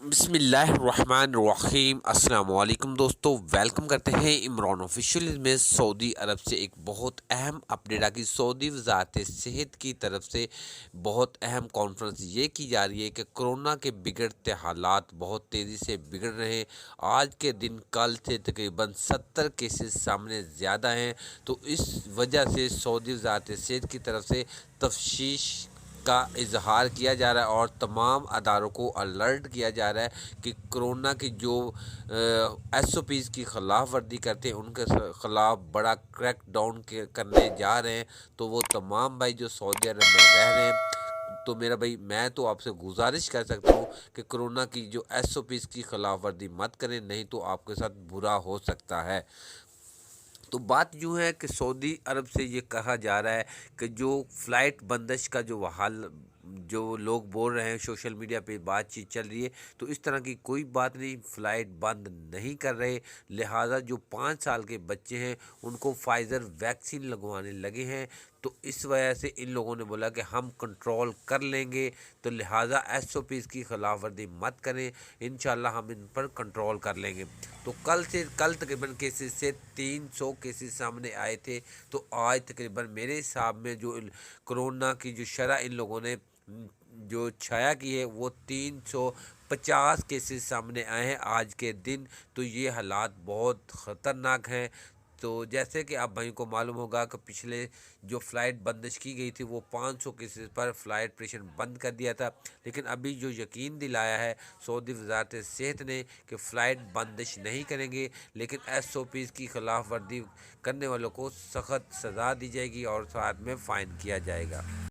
बिस्मिल्लाहिर्रहमानिर्रहीम। अस्सलाम वालेकुम दोस्तों, वेलकम करते हैं इमरान ऑफिशियल में। सऊदी अरब से एक बहुत अहम अपडेट आ गई। सऊदी वजारत सेहत की तरफ से बहुत अहम कॉन्फ्रेंस ये की जा रही है कि कोरोना के बिगड़ते हालात बहुत तेज़ी से बिगड़ रहे हैं। आज के दिन कल से तकरीबन 70 केसेस सामने ज़्यादा हैं, तो इस वजह से सऊदी वजारत सेहत की तरफ से तफ्शीश का इजहार किया जा रहा है और तमाम अदारों को अलर्ट किया जा रहा है कि कोरोना की जो SOPs की खिलाफ वर्दी करते हैं उनके ख़िलाफ़ बड़ा क्रैक डाउन करने जा रहे हैं। तो वो तमाम भाई जो सऊदी अरब में रह रहे हैं, तो मेरा भाई मैं तो आपसे गुजारिश कर सकता हूँ कि कोरोना की जो SOPs की खिलाफ वर्दी मत करें, नहीं तो आपके साथ बुरा हो सकता है। तो बात यूँ है कि सऊदी अरब से ये कहा जा रहा है कि जो फ़्लाइट बंदिश का जो हाल जो लोग बोल रहे हैं, सोशल मीडिया पे बातचीत चल रही है, तो इस तरह की कोई बात नहीं, फ़्लाइट बंद नहीं कर रहे। लिहाजा जो 5 साल के बच्चे हैं उनको फ़ाइज़र वैक्सीन लगवाने लगे हैं, तो इस वजह से इन लोगों ने बोला कि हम कंट्रोल कर लेंगे, तो लिहाजा SOPs की खिलाफ वर्जी मत करें, इंशाल्लाह हम इन पर कंट्रोल कर लेंगे। तो कल तकरीबन केसेस से 300 केसेस सामने आए थे, तो आज तकरीबन मेरे हिसाब में जो कोरोना की जो शरह इन लोगों ने जो छाया की है वो 350 केसेस सामने आए हैं आज के दिन। तो ये हालात बहुत ख़तरनाक हैं। तो जैसे कि आप भाई को मालूम होगा कि पिछले जो फ़्लाइट बंदिश की गई थी वो 500 केसेस पर फ़्लाइट ऑपरेशन बंद कर दिया था, लेकिन अभी जो यकीन दिलाया है सऊदी वजारत सेहत ने कि फ़्लाइट बंदिश नहीं करेंगे, लेकिन SOPs की खिलाफ वर्जी करने वालों को सख्त सज़ा दी जाएगी और साथ में फ़ाइन किया जाएगा।